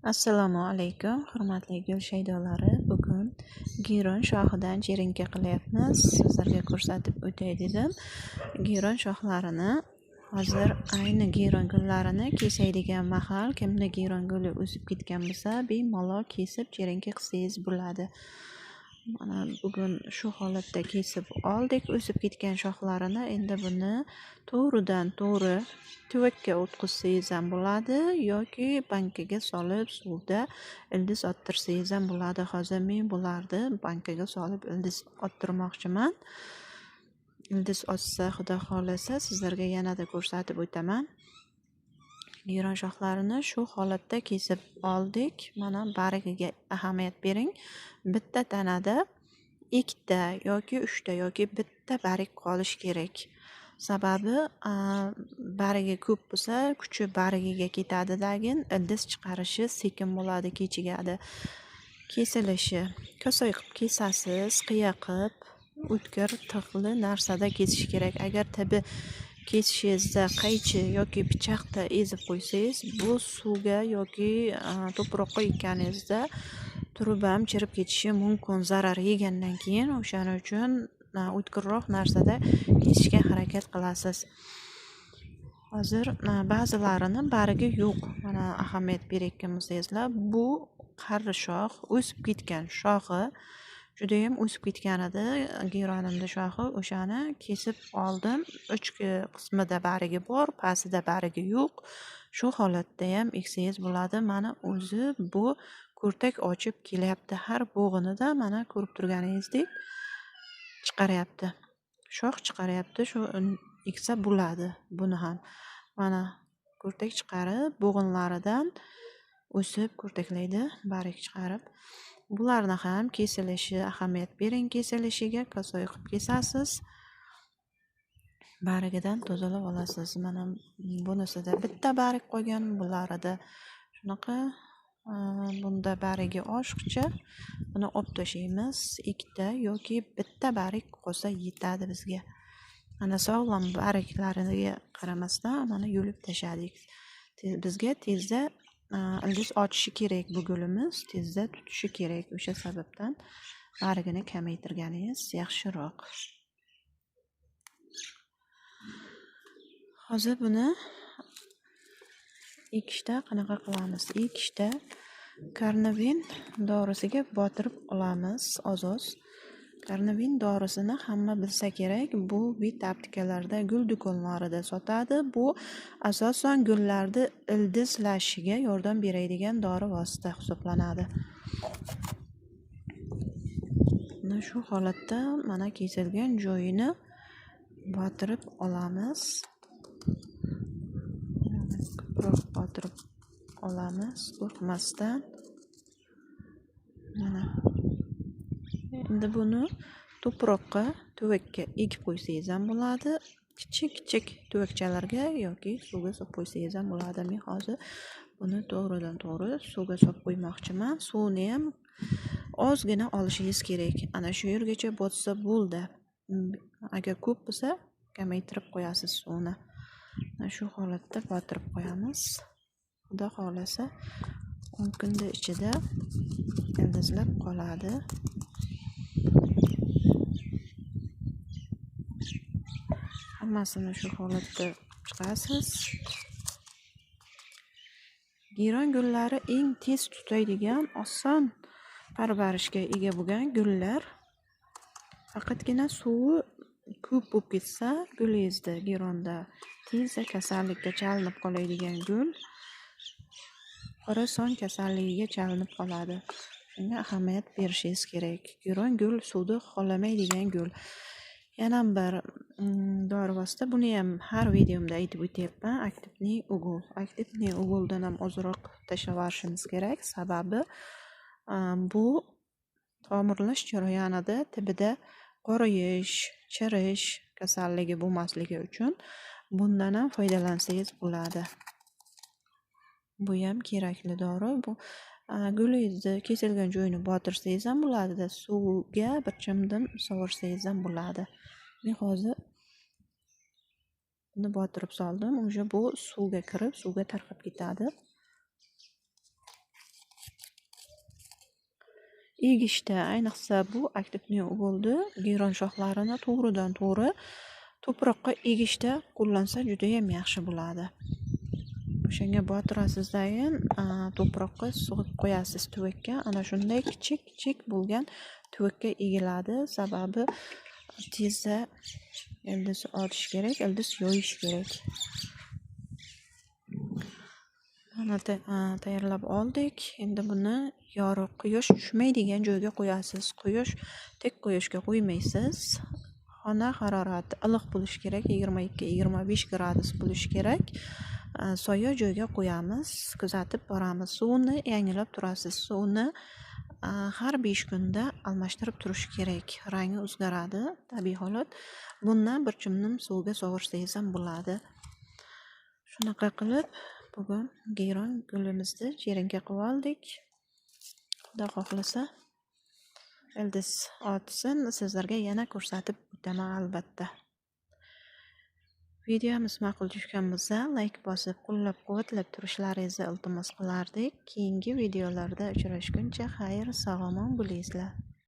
Assalomu alaykum, hurmatli gul shaydolari. Bugun giron shoxidan cherenka qilyapmiz. Sizlarga ko'rsatib o'tay dedim. Giron shoxlarini hozir ayni giron gullarini kesaydigan mahal, kimda giron guli o'sib ketgan bo'lsa, bemalol kesib cherenka qilsangiz bo'ladi. Mana bugun shu holatda kesib oldik o'sib ketgan shoxlarini. Endi buni to'g'ridan to'g'ri tuvakka o'tkazsangiz ham bo'ladi yoki bankaga solib suvda ildiz ottirsangiz ham bo'ladi. Hozir men bularni bankaga solib ildiz ottirmoqchiman. Ildiz otsa, xudo xolasa sizlarga yanada ko'rsatib o'taman. Giron shoxlarini shu holatda kesib oldik. Mana barigiga ahamiyat bering. Bitta tanada ikkita yoki uchta yoki bitta barik qolish kerak. Sababi barigi ko'p bo'lsa, kuchi barigiga ketadi, lekin ildiz chiqarishi sekin bo'ladi, kechigadi. Kesilishi ko'soy qilib kesasiz, qiya qilib, o'tkir tig'li narsada kesish kerak. Agar tabi kesishingizda qaychi yoki pichoqda ezib qo'ysangiz, bu suvga yoki to'proqqa ekkaningizda turib ham chirib ketishi mumkin zarar yegandan keyin. O'shaning uchun o'tkirroq narsada kesishga harakat qilasiz. Hozir ba'zilarini barigi yo'q. Mana ahamiyat berayotgan bo'lsangizlar, bu qarri shox, o'sib ketgan shoxi, juda ham o'sib ketgan edi gironimda shoxi. O'shani kesib oldim. Ichki qismida barigi bor, pastida barigi yo'q. Shu holatda ham eksangiz bo'ladi. Mana o'zi bu ko'rtak ochib kelyapti. Har bo'g'inida mana ko'rib turganingizdek chiqaryapti. Shox chiqaryapti. Shu eksa bo'ladi buni ham. Mana ko'rtak chiqarib, bo'g'inlaridan o'sib ko'rtaklaydi, barik chiqarib. Bularni ham kesilishi ahamiyat bering. Kesilishiga ko'soy qilib kesasiz. Barigidan tozalab olasiz. Mana bunisida bitta barik qolgan, bularida shunaqa. Bunda barigi oshiqcha buni olib tashlaymiz. Ikkita yoki bitta barik qolsa yetadi bizga. Mana sog'lom bariklariga qaramasdan mana yulib tashladik. Bizga tezda ildiz ochishi kerak, bu gulimiz tezda tutishi kerak. O'sha sababdan barigini kamaytirganingiz yaxshiroq. Hozir buni ekishda qanaqa qilamiz? Ekishda karnavin dorisiga botirib olamiz oz-oz. Karnavin dorisini hamma bilsa kerak. Bu bit aptekalarda, gul do'konlarida sotadi. Bu asosan gullarni ildizlashiga yordam beradigan dori vosita hisoblanadi. Mana shu holatda mana kesilgan joyini botirib olamiz. Ko'proq botirib olamiz, qo'rqmasdan. Mana endi buni to'proqqa, tuvakka ekib qo'ysangiz ham bo'ladi. Kichik tuvakchalarga yoki suvga solib qo'ysangiz ham bo'ladi. Men hozir buni to'g'ridan to'g'ri suvga solib qo'ymoqchiman. Suvni ham ozgina olishingiz kerak. Ana shu yergacha botsa bo'ldi. Agar ko'p bo'lsa, kamaytirib qo'yasiz suvni. Mana shu holatda botirib qo'yamiz. Xudo xolasa 10 kunda ichida ildizlab qoladi. Hammasini shu holatda chiqasiz. Giron gullari eng tez tutaydigan, oson parvarishga ega bo'lgan gullar. Faqatgina suvi ko'p bo'lib ketsa, gulingizda gironda tezda kasallikka chalinib qoladigan gul, qorason kasalligiga chalinib qoladi. Shunga ahamiyat berishingiz kerak. Giron gul suvni xohlamaydigan gul. Yana bir dori vosita, buni ham har videomda aytib o'tyapman. Aktivniy o'g'ul. Aktivniy o'g'uldan ham ozroq tashlaverishimiz kerak. Sababi bu tomirlash jarayonida tibida qoriyish, chirish kasalligi bo'lmasligi uchun bundan ham foydalansangiz bo'ladi. Bu ham kerakli dori. Bu gulingizni kesilgan joyini botirsangiz ham bo'ladi, suvga bir chimdim sovursangiz ham bo'ladi. Men hozir buni botirib soldim. O'sha bu suvga kirib, suvga tarqab ketadi. egishda, ayniqsa bu aktivniy bo'ldi, giron shoxlarini to'g'ridan to'g'ri to'proqqa egishda qo'llansa juda ham yaxshi bo'ladi. O'shanga botirasizdayin to'proqqa sug'ib qo'yasiz tuvakka. Ana shunday kichik bo'lgan tuvakka egiladi. Sababi tezda ildiz otish kerak, ildiz yoyish kerak. Mana tayyorlab oldik. Endi buni yorug' quyosh tushmaydigan joyga qo'yasiz. Tek quyoshga qo'ymaysiz. Xona harorati iliq bo'lishi kerak, 22-25 gradus bo'lishi kerak. Soya joyga qo'yamiz, kuzatib boramiz. Suvni yangilab turasiz. Suvni har 5 kunda almashtirib turish kerak. Rangi o'zgaradi, tabiiy holat. Bundan bir chimnim suvga sovursangiz ham bo'ladi. Shunaqa qilib bugun giron gulimizni jeringa qilib oldik. Xudo xohlasa ildiz otsin, sizlarga yana ko'rsatib o'taman albatta. Videomiz ma'qul tushgan bo'lsa, like bosib, qo'llab-quvvatlab turishlaringizni iltimos qilardik. Keyingi videolarda uchrashguncha xayr, sog' omon bo'linglar.